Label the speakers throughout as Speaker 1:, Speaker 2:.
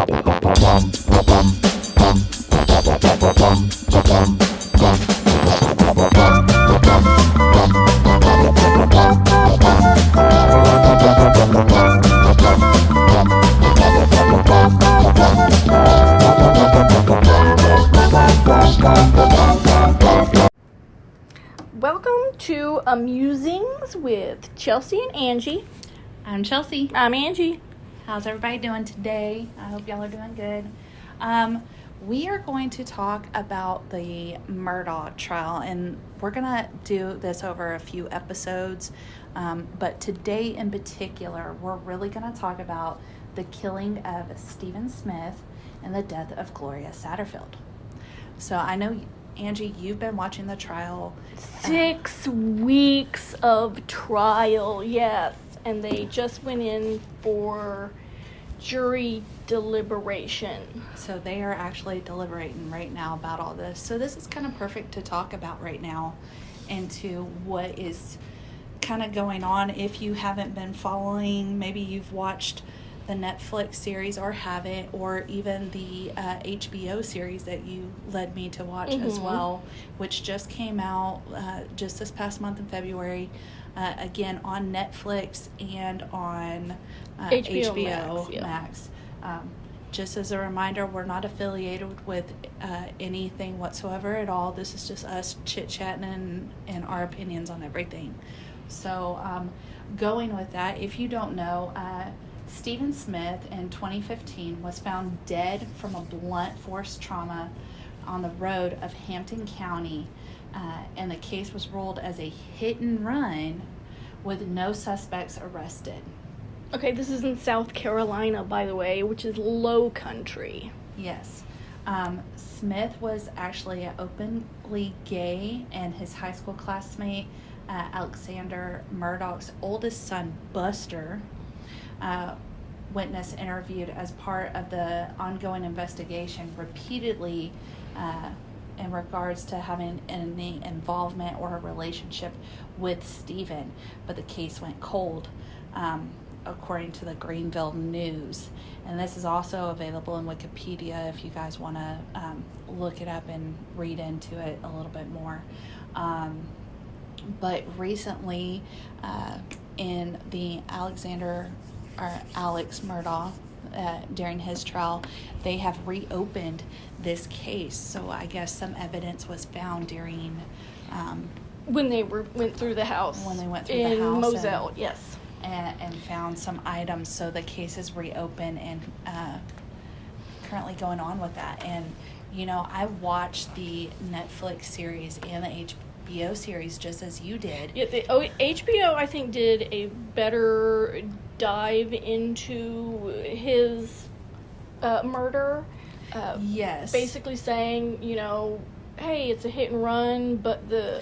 Speaker 1: Welcome to Amusings with Chelsea and Angie.
Speaker 2: I'm Chelsea.
Speaker 1: I'm Angie.
Speaker 2: How's everybody doing today? I hope y'all are doing good. We are going to talk about the Murdaugh trial, and we're going to do this over a few episodes. But today in particular, we're really going to talk about the killing of Stephen Smith and the death of Gloria Satterfield. So I know, Angie, you've been watching the trial.
Speaker 1: 6 weeks of trial, yes. And they just went in for jury deliberation.
Speaker 2: So they are actually deliberating right now about all this. So this is kind of perfect to talk about right now into what is kind of going on. If you haven't been following, maybe you've watched the Netflix series or haven't, or even the HBO series that you led me to watch as well, which just came out just this past month in February, again on Netflix and on HBO Max. Just as a reminder, we're not affiliated with anything whatsoever at all. This is just us chit-chatting and our opinions on everything. So going with that, if you don't know, Stephen Smith in 2015 was found dead from a blunt force trauma on the road of Hampton County, and the case was ruled as a hit and run with no suspects arrested.
Speaker 1: Okay, this is in South Carolina, by the way, which is low country.
Speaker 2: Yes. Smith was actually openly gay, and his high school classmate, Alexander Murdaugh's oldest son, Buster, witness interviewed as part of the ongoing investigation repeatedly in regards to having any involvement or a relationship with Stephen, but the case went cold, according to the Greenville News. And this is also available in Wikipedia if you guys want to look it up and read into it a little bit more. But recently, in the Alex Murdaugh, during his trial, they have reopened this case. So I guess some evidence was found during
Speaker 1: When they went through the house.
Speaker 2: When they went through the house.
Speaker 1: In Moselle, yes.
Speaker 2: And found some items. So the case is reopened and currently going on with that. And, you know, I watched the Netflix series and the HBO series just as you did.
Speaker 1: Yeah, HBO, I think, did a better dive into his murder.
Speaker 2: Yes.
Speaker 1: Basically saying, you know, hey, it's a hit and run, but there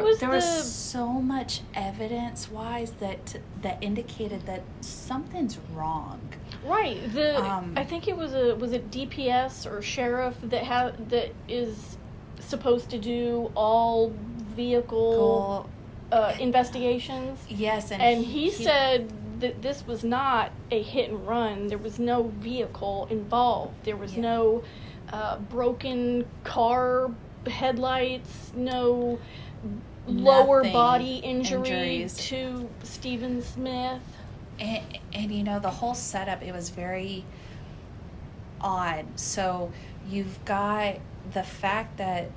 Speaker 1: was
Speaker 2: so much evidence-wise that indicated that something's wrong.
Speaker 1: Right. I think it was it DPS or sheriff that is supposed to do all vehicle investigations.
Speaker 2: Yes,
Speaker 1: and he said that this was not a hit and run. There was no vehicle involved. There was no broken car headlights, no lower body injuries to Stephen Smith.
Speaker 2: And you know, the whole setup, it was very odd. So you've got the fact that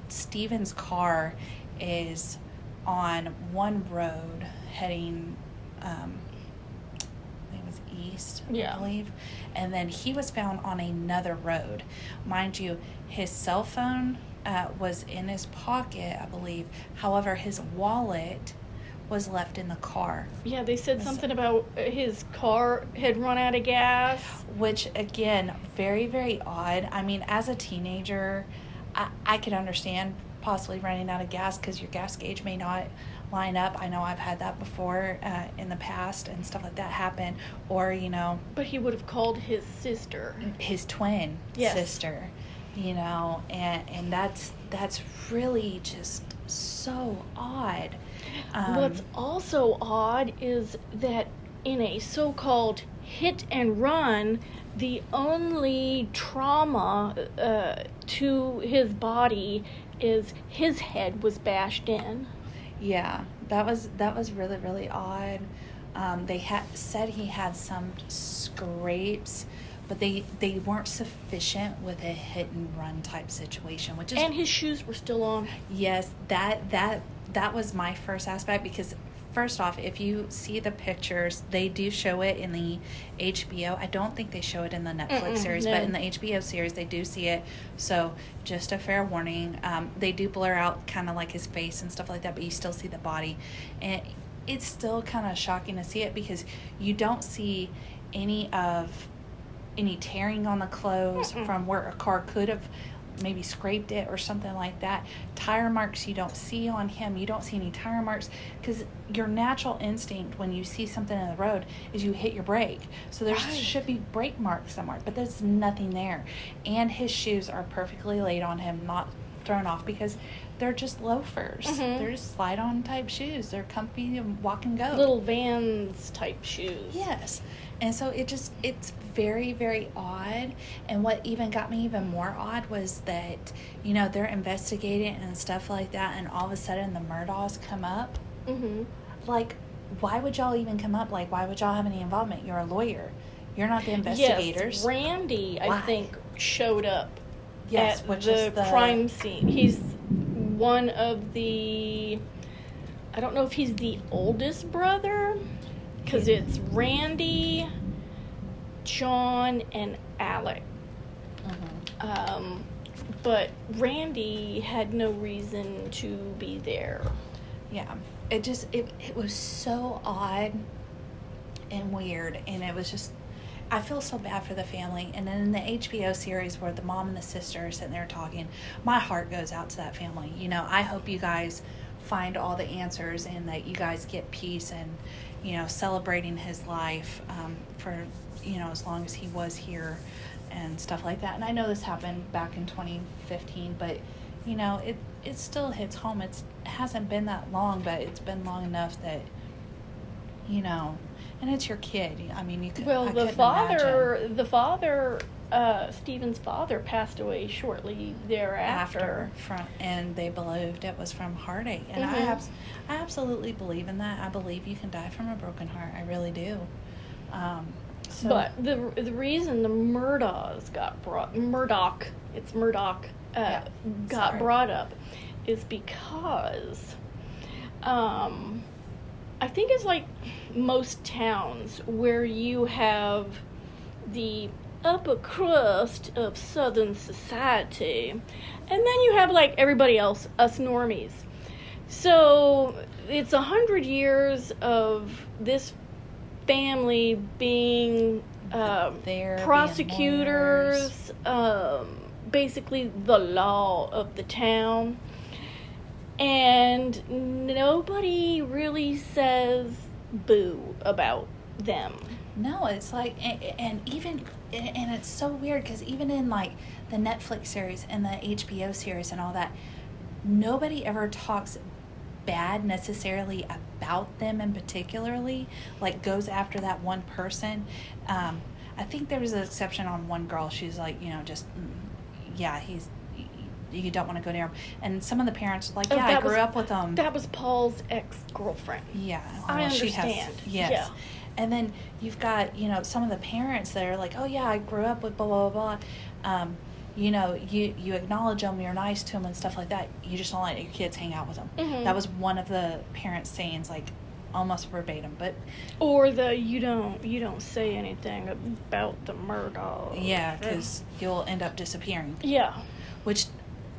Speaker 2: Stephen's car is on one road heading I think it was east, I believe, and then he was found on another road. Mind you, his cell phone was in his pocket, I believe. However, his wallet was left in the car.
Speaker 1: Yeah, they said something about his car had run out of gas.
Speaker 2: Which, again, very, very odd. I mean, as a teenager, I could understand possibly running out of gas because your gas gauge may not line up. I know I've had that before in the past and stuff like that happen. Or, you know...
Speaker 1: But he would have called his sister.
Speaker 2: His twin sister. You know, and that's really just so odd.
Speaker 1: What's also odd is that in a so-called hit and run, the only trauma to his body is his head was bashed in.
Speaker 2: Yeah, that was really, really odd. They said he had some scrapes, but they weren't sufficient with a hit and run type situation, which is...
Speaker 1: And his shoes were still on.
Speaker 2: Yes, that was my first aspect, because first off, if you see the pictures, they do show it in the HBO. I don't think they show it in the Netflix series,
Speaker 1: no.
Speaker 2: but in the HBO series, they do see it. So just a fair warning. They do blur out kind of like his face and stuff like that, but you still see the body. And it's still kind of shocking to see it, because you don't see any tearing on the clothes from where a car could have maybe scraped it or something like that. Tire marks you don't see on him. You don't see any tire marks, because your natural instinct when you see something in the road is you hit your brake. So there should be brake marks somewhere, but there's nothing there. And his shoes are perfectly laid on him, not thrown off, because they're just loafers. They're just slide-on type shoes. They're comfy and walk and go.
Speaker 1: Little Vans type shoes.
Speaker 2: Yes. And so it's very, very odd. And what even got me even more odd was that, they're investigating and stuff like that, and all of a sudden the Murdaughs come up. Like, why would y'all even come up? Like, why would y'all have any involvement? You're a lawyer. You're not the investigators.
Speaker 1: Yes, Randy, I think, showed up
Speaker 2: at
Speaker 1: the crime scene. He's one of the... I don't know if he's the oldest brother, because it's Randy, John, and Alec. But Randy had no reason to be there.
Speaker 2: Yeah. It was so odd and weird, and it was just... I feel so bad for the family. And then in the HBO series where the mom and the sister are sitting there talking, my heart goes out to that family. I hope you guys find all the answers, and that you guys get peace, and celebrating his life for as long as he was here and stuff like that. And I know this happened back in 2015, but it still hits home. It hasn't been that long, but it's been long enough that and it's your kid. I mean, you could...
Speaker 1: Well, the father, Stephen's father passed away shortly thereafter.
Speaker 2: And they believed it was from heartache. And I absolutely believe in that. I believe you can die from a broken heart. I really do.
Speaker 1: But the reason the Murdaughs got brought... Murdaugh. It's Murdaugh. Got brought up is because... I think it's like most towns where you have the upper crust of Southern society, and then you have like everybody else, us normies. So it's 100 years of this family being prosecutors, basically the law of the town. And nobody really says boo about them.
Speaker 2: No, it's like, and it's so weird, because even in like the Netflix series and the HBO series and all that, nobody ever talks bad necessarily about them, and particularly like goes after that one person. I think there was an exception on one girl. She's like, you don't want to go near him. And some of the parents are like, I grew up with them.
Speaker 1: That was Paul's ex-girlfriend.
Speaker 2: Yeah.
Speaker 1: I understand.
Speaker 2: Yes. Yeah. And then you've got, some of the parents that are like, oh, yeah, I grew up with blah, blah, blah, blah. You acknowledge them, you're nice to them and stuff like that. You just don't let your kids hang out with them. That was one of the parents' sayings, like, almost verbatim. But
Speaker 1: or you don't say anything about the Murdaugh.
Speaker 2: Yeah, because you'll end up disappearing.
Speaker 1: Yeah.
Speaker 2: Which...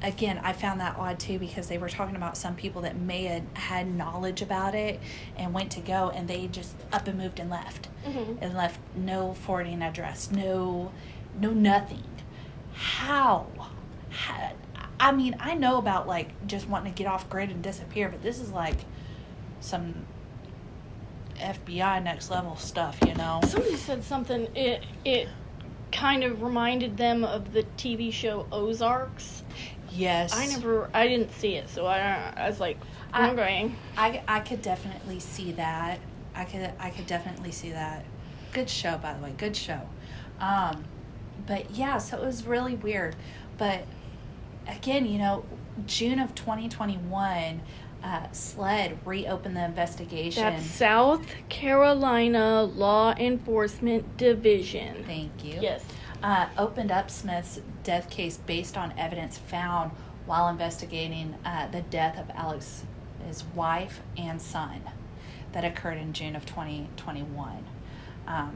Speaker 2: Again, I found that odd too, because they were talking about some people that may have had knowledge about it and went to go, and they just up and moved and left. And left no forwarding address, no nothing. How? I mean, I know about like just wanting to get off grid and disappear, but this is like some FBI next level stuff,
Speaker 1: Somebody said something, it kind of reminded them of the TV show Ozarks.
Speaker 2: Yes.
Speaker 1: I didn't see it, so I was like, I'm going.
Speaker 2: I could definitely see that. I could definitely see that. Good show, by the way. Good show. But yeah, so it was really weird. But again, June of 2021, SLED reopened the investigation.
Speaker 1: That's South Carolina Law Enforcement Division.
Speaker 2: Thank you.
Speaker 1: Yes.
Speaker 2: Opened up Smith's death case based on evidence found while investigating the death of Alex's wife and son that occurred in June of 2021.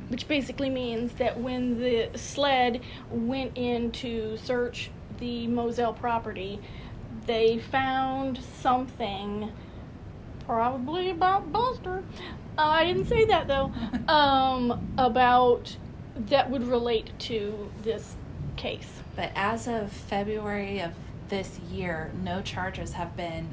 Speaker 1: Which basically means that when the SLED went in to search the Moselle property, they found something, probably about Buster. I didn't say that though. About that would relate to this case.
Speaker 2: But as of February of this year, no charges have been,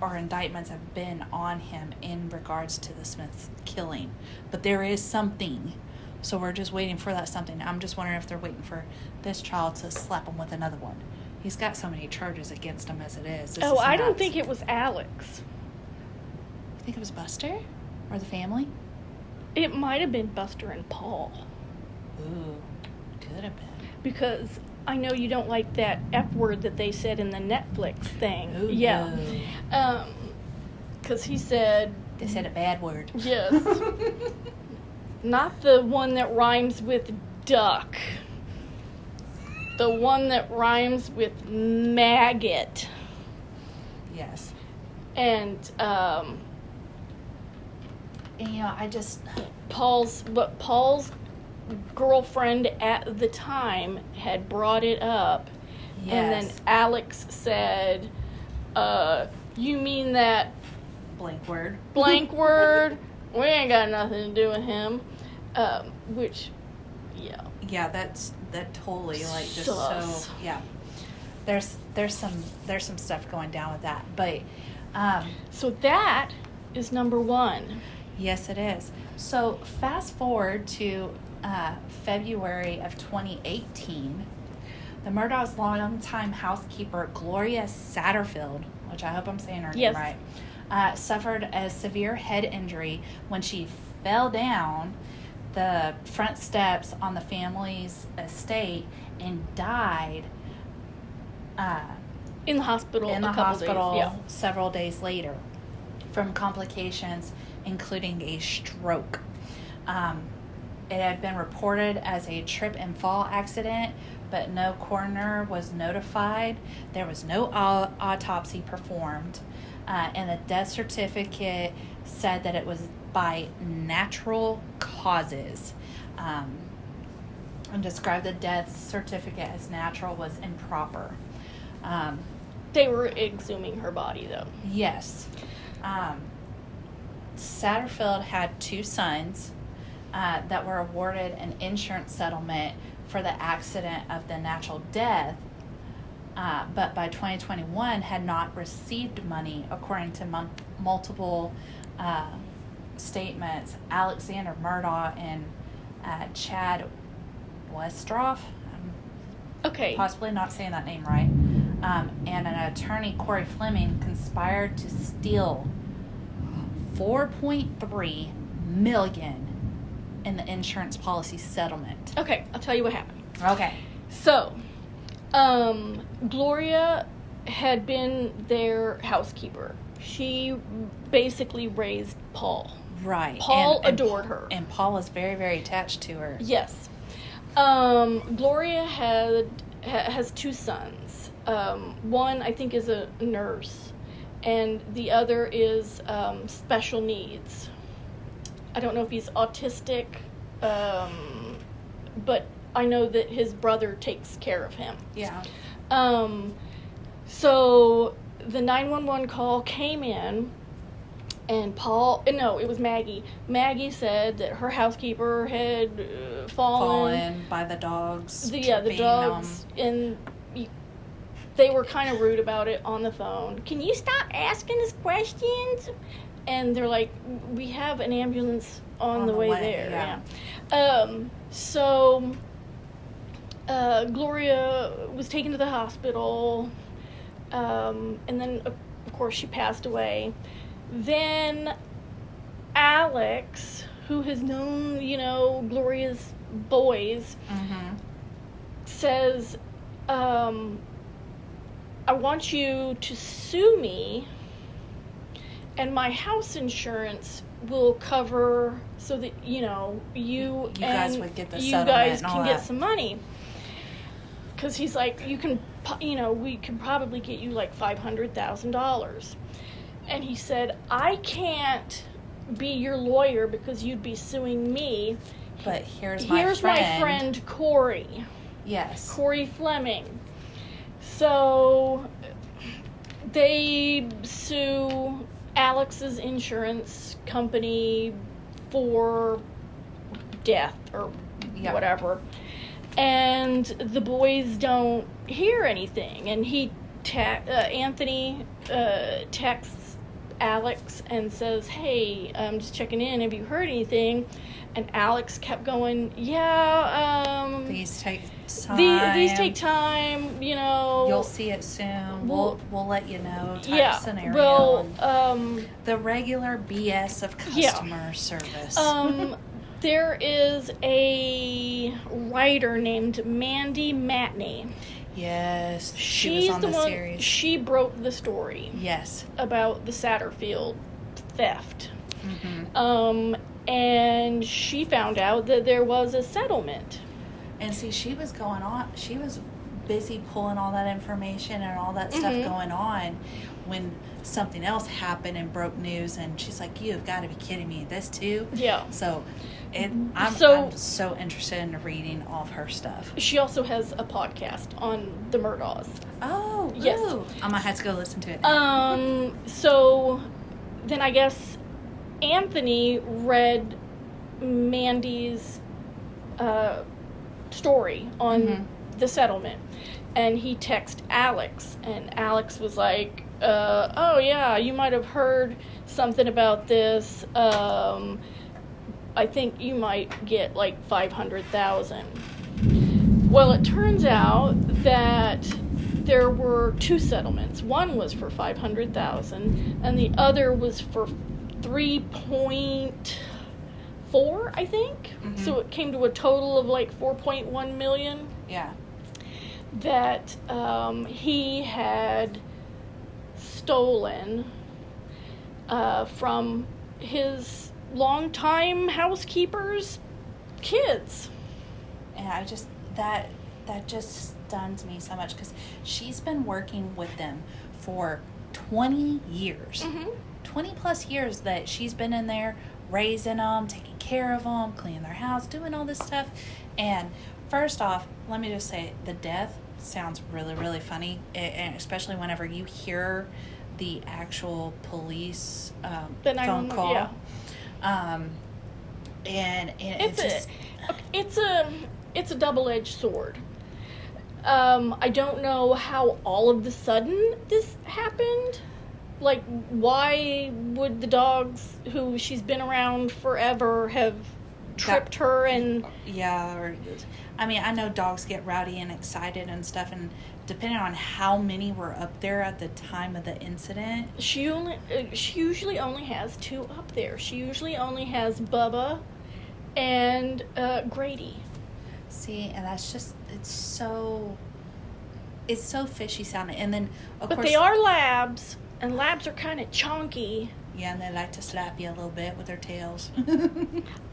Speaker 2: or indictments have been on him in regards to the Smith killing. But there is something. So we're just waiting for that something. I'm just wondering if they're waiting for this child to slap him with another one. He's got so many charges against him as it is.
Speaker 1: I don't think it was Alex.
Speaker 2: You think it was Buster? Or the family?
Speaker 1: It might have been Buster and Paul.
Speaker 2: Ooh, could have been.
Speaker 1: Because I know you don't like that F word that they said in the Netflix thing.
Speaker 2: Ooh,
Speaker 1: yeah.
Speaker 2: No.
Speaker 1: Because he said...
Speaker 2: They said a bad word.
Speaker 1: Yes. Not the one that rhymes with duck. The one that rhymes with maggot.
Speaker 2: Yes.
Speaker 1: And
Speaker 2: I just...
Speaker 1: Paul's girlfriend at the time had brought it up.
Speaker 2: Yes.
Speaker 1: And then Alex said, you mean that
Speaker 2: blank word?
Speaker 1: Blank word? We ain't got nothing to do with him. Which, yeah.
Speaker 2: Yeah, that totally, like, just
Speaker 1: Sus.
Speaker 2: so, yeah. There's some stuff going down with that. But,
Speaker 1: So that is number one.
Speaker 2: yes, it is. So fast forward to February of 2018, the Murdaugh's longtime housekeeper, Gloria Satterfield, which I hope I'm saying her name right, suffered a severe head injury when she fell down the front steps on the family's estate and died
Speaker 1: In the hospital. Days.
Speaker 2: Several days later from complications including a stroke. It had been reported as a trip and fall accident, but no coroner was notified. There was no autopsy performed, and the death certificate said that it was by natural causes. And described the death certificate as natural was improper.
Speaker 1: They were exhuming her body, though.
Speaker 2: Yes. Satterfield had two sons that were awarded an insurance settlement for the accident of the natural death, but by 2021 had not received money, according to multiple statements. Alexander Murdaugh and Chad Westroff,
Speaker 1: Okay.
Speaker 2: possibly not saying that name right, and an attorney, Corey Fleming, conspired to steal $4.3 million in the insurance policy settlement.
Speaker 1: Okay, I'll tell you what happened.
Speaker 2: Okay.
Speaker 1: So, Gloria had been their housekeeper. She basically raised Paul.
Speaker 2: Right.
Speaker 1: Paul adored her.
Speaker 2: And Paul was very, very attached to her.
Speaker 1: Yes. Gloria has two sons. One, I think, is a nurse, and the other is special needs. I don't know if he's autistic, but I know that his brother takes care of him.
Speaker 2: Yeah.
Speaker 1: So the 911 call came in, and it was Maggie. Maggie said that her housekeeper had fallen
Speaker 2: by the dogs.
Speaker 1: The dogs, and they were kind of rude about it on the phone. Can you stop asking us questions? And they're like, we have an ambulance on the way there. Yeah. So Gloria was taken to the hospital, and then, of course, she passed away. Then Alex, who has known, Gloria's boys, says, I want you to sue me, and my house insurance will cover so that, you
Speaker 2: guys would get the
Speaker 1: you
Speaker 2: settlement
Speaker 1: guys
Speaker 2: and all
Speaker 1: can get
Speaker 2: that.
Speaker 1: some money. Because he's like, we can probably get you like $500,000. And he said, I can't be your lawyer because you'd be suing me.
Speaker 2: But here's my
Speaker 1: friend Corey.
Speaker 2: Yes.
Speaker 1: Corey Fleming. So they sue Alex's insurance company for death or whatever. And the boys don't hear anything. And Anthony texts Alex and says, hey, I'm just checking in. Have you heard anything? And Alex kept going,
Speaker 2: these take time.
Speaker 1: These take time,
Speaker 2: You'll see it soon. We'll let you know type scenario.
Speaker 1: Well,
Speaker 2: the regular BS of customer service.
Speaker 1: There is a writer named Mandy Matney.
Speaker 2: Yes, she was on the series.
Speaker 1: She broke the story.
Speaker 2: Yes.
Speaker 1: About the Satterfield theft. And she found out that there was a settlement.
Speaker 2: And see, she was busy pulling all that information and all that stuff going on when something else happened and broke news, and she's like, you've got to be kidding me, this too?
Speaker 1: Yeah.
Speaker 2: So I'm so interested in reading all of her stuff.
Speaker 1: She also has a podcast on the Murdaughs.
Speaker 2: Oh,
Speaker 1: yes.
Speaker 2: Ooh. I might have to go listen to it now.
Speaker 1: So then I guess Anthony read Mandy's story on the settlement, and he texted Alex, and Alex was like, oh yeah, you might have heard something about this. I think you might get like $500,000. Well, it turns out that there were two settlements. One was for $500,000, and the other was for 3.4, I think. So it came to a total of like 4.1 million.
Speaker 2: Yeah.
Speaker 1: That he had stolen from his longtime housekeeper's kids.
Speaker 2: And I just that just stuns me so much, because she's been working with them for 20 years. 20 plus years that she's been in there raising them, taking care of them, cleaning their house, doing all this stuff. And first off, let me just say, the death sounds really, really funny, and especially whenever you hear the actual police phone call.
Speaker 1: Yeah.
Speaker 2: And
Speaker 1: it's a double-edged sword. I don't know how all of the sudden this happened. Like, why would the dogs who she's been around forever have tripped her? And
Speaker 2: I mean, I know dogs get rowdy and excited and stuff, and depending on how many were up there at the time of the incident,
Speaker 1: she usually only has two up there. She usually only has Bubba and Grady.
Speaker 2: See, and that's just it's so fishy sounding. And then of course,
Speaker 1: they are labs, and labs are kind of chunky.
Speaker 2: Yeah, and they like to slap you a little bit with their tails.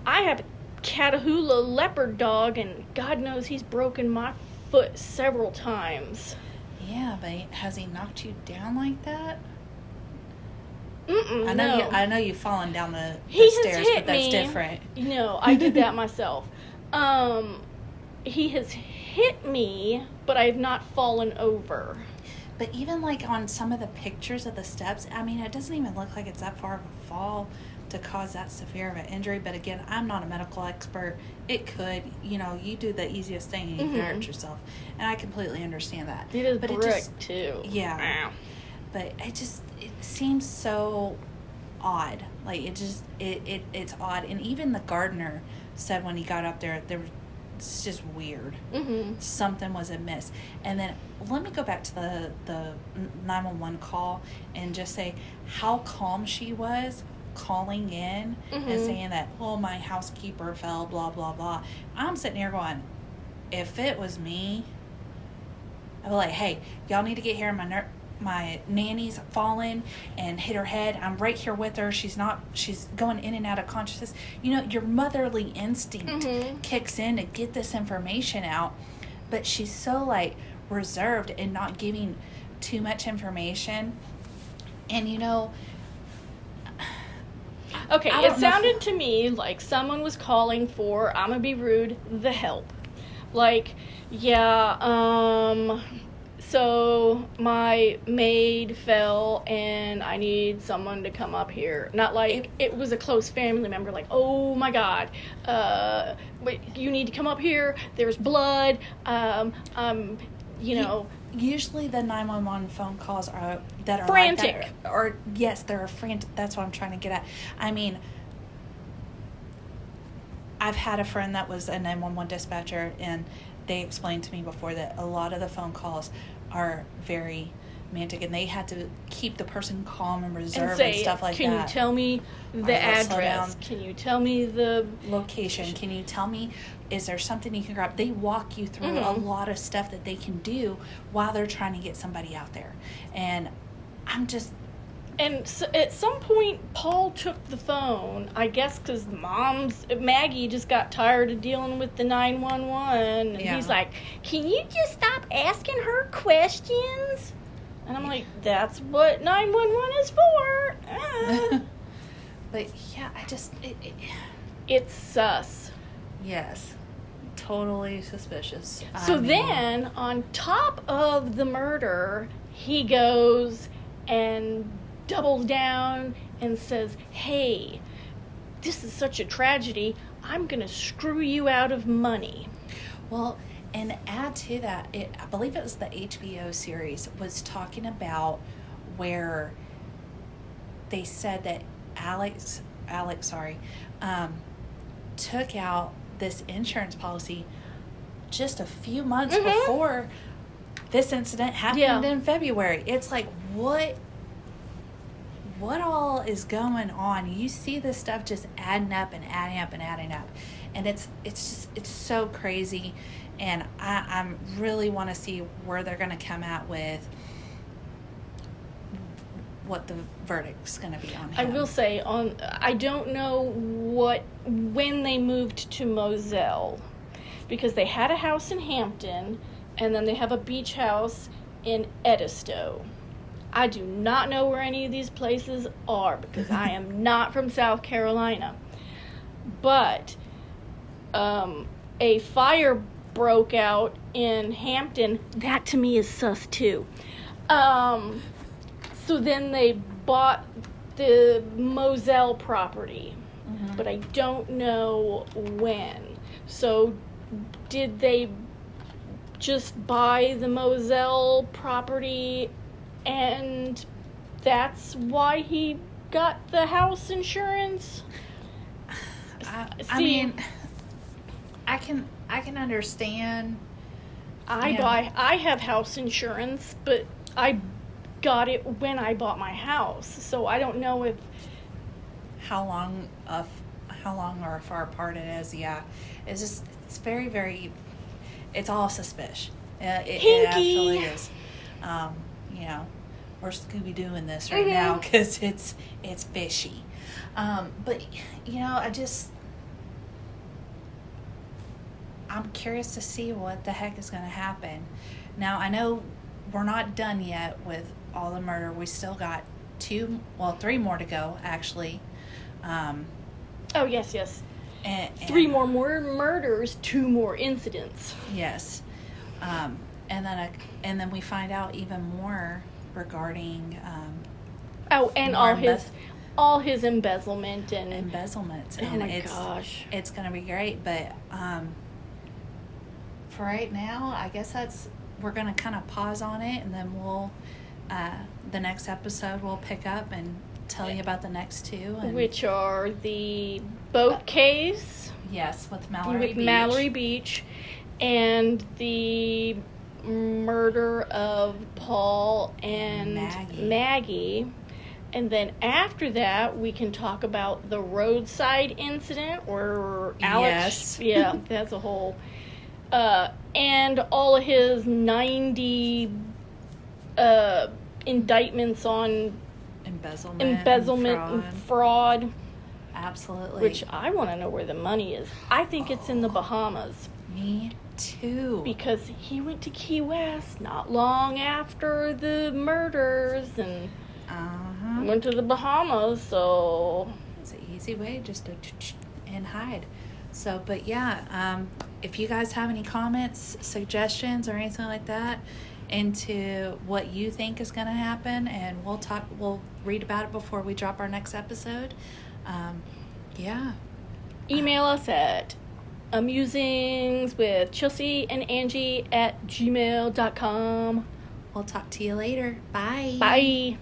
Speaker 1: I have a Catahoula leopard dog, and God knows he's broken my foot several times.
Speaker 2: Yeah, but has he knocked you down like that?
Speaker 1: I
Speaker 2: know you've fallen down the
Speaker 1: stairs,
Speaker 2: but that's different.
Speaker 1: No, I did that myself. He has hit me, but I have not fallen over.
Speaker 2: But even like on some of the pictures of the steps, I mean, it doesn't even look like it's that far of a fall to cause that severe of an injury. But again, I'm not a medical expert. It could, you do the easiest thing and you can hurt yourself. And I completely understand that.
Speaker 1: It is brick, too.
Speaker 2: Yeah.
Speaker 1: Wow.
Speaker 2: But it seems so odd. Like, it's odd. And even the gardener said when he got up there, it's just weird. Something was amiss. And then let me go back to the 911 call and just say how calm she was calling in and saying that, oh, my housekeeper fell, blah, blah, blah. I'm sitting here going, if it was me, I'd be like, hey, y'all need to get here. My nanny's fallen and hit her head. I'm right here with her. She's going in and out of consciousness. You know, your motherly instinct kicks in to get this information out. But she's so, like, reserved and not giving too much information. And, you know...
Speaker 1: Okay, it sounded to me like someone was calling for, I'm gonna be rude, the help. Like, yeah, so my maid fell and I need someone to come up here. Not like it was a close family member, like, oh my God, but you need to come up here, there's blood, you know.
Speaker 2: Usually the 911 phone calls are
Speaker 1: frantic.
Speaker 2: Like that, or yes, they're frantic. That's what I'm trying to get at. I mean, I've had a friend that was a 911 dispatcher, and they explained to me before that a lot of the phone calls are very romantic, and they had to keep the person calm and reserved and stuff like that.
Speaker 1: Can you tell me the address? Can you tell me the
Speaker 2: location? Can you tell me, is there something you can grab? They walk you through a lot of stuff that they can do while they're trying to get somebody out there. And I'm just...
Speaker 1: And so at some point, Paul took the phone, I guess because Maggie just got tired of dealing with the 911. And he's like, can you just stop asking her questions? And I'm like, that's what 911 is for.
Speaker 2: But yeah, I just...
Speaker 1: It's sus.
Speaker 2: Yes. Totally suspicious.
Speaker 1: So then, on top of the murder, he goes and doubles down and says, hey, this is such a tragedy, I'm going to screw you out of money.
Speaker 2: Well, and add to that, I believe it was the HBO series, was talking about where they said that Alex, took out this insurance policy just a few months before this incident happened in February. It's like, what all is going on? You see this stuff just adding up and adding up and adding up, and it's so crazy. And I really want to see where they're going to come out with what the verdict's going to be on him.
Speaker 1: I will say, I don't know when they moved to Moselle, because they had a house in Hampton, and then they have a beach house in Edisto. I do not know where any of these places are, because I am not from South Carolina. But a fire broke out in Hampton. That to me is sus too. So then they bought the Moselle property, but I don't know when. So did they just buy the Moselle property and that's why he got the house insurance?
Speaker 2: I mean, I can understand.
Speaker 1: I have house insurance, but I got it when I bought my house, so I don't know if
Speaker 2: how long or far apart it is. Yeah, it's very, very. It's all suspicious. It absolutely is. You know, we're Scooby-Dooing this right now because it's fishy. But you know, I'm curious to see what the heck is going to happen. Now, I know we're not done yet with all the murder. We still got 3 more to go, actually.
Speaker 1: Oh, yes.
Speaker 2: And
Speaker 1: 3 more murders, 2 more incidents.
Speaker 2: Yes. And then we find out even more regarding...
Speaker 1: all his embezzlement and...
Speaker 2: Embezzlement.
Speaker 1: Oh, my gosh.
Speaker 2: It's going to be great, but... for right now, I guess we're going to kind of pause on it, and then we'll, the next episode we'll pick up and tell you about the next 2.
Speaker 1: Which are the boat case.
Speaker 2: Yes, with Mallory Beach.
Speaker 1: Mallory Beach, and the murder of Paul and Maggie. And then after that, we can talk about the roadside incident where Alex,
Speaker 2: Yes.
Speaker 1: that's a whole, and all of his 90 indictments on
Speaker 2: embezzlement
Speaker 1: and fraud.
Speaker 2: Absolutely.
Speaker 1: Which I want to know where the money is. I think it's in the Bahamas.
Speaker 2: Me too.
Speaker 1: Because he went to Key West not long after the murders and went to the Bahamas, so
Speaker 2: it's an easy way just to and hide. So, but yeah, if you guys have any comments, suggestions, or anything like that into what you think is going to happen, and we'll read about it before we drop our next episode.
Speaker 1: Email us at AmusingswithChelsea&Angee@gmail.com.
Speaker 2: We'll talk to you later. Bye.
Speaker 1: Bye.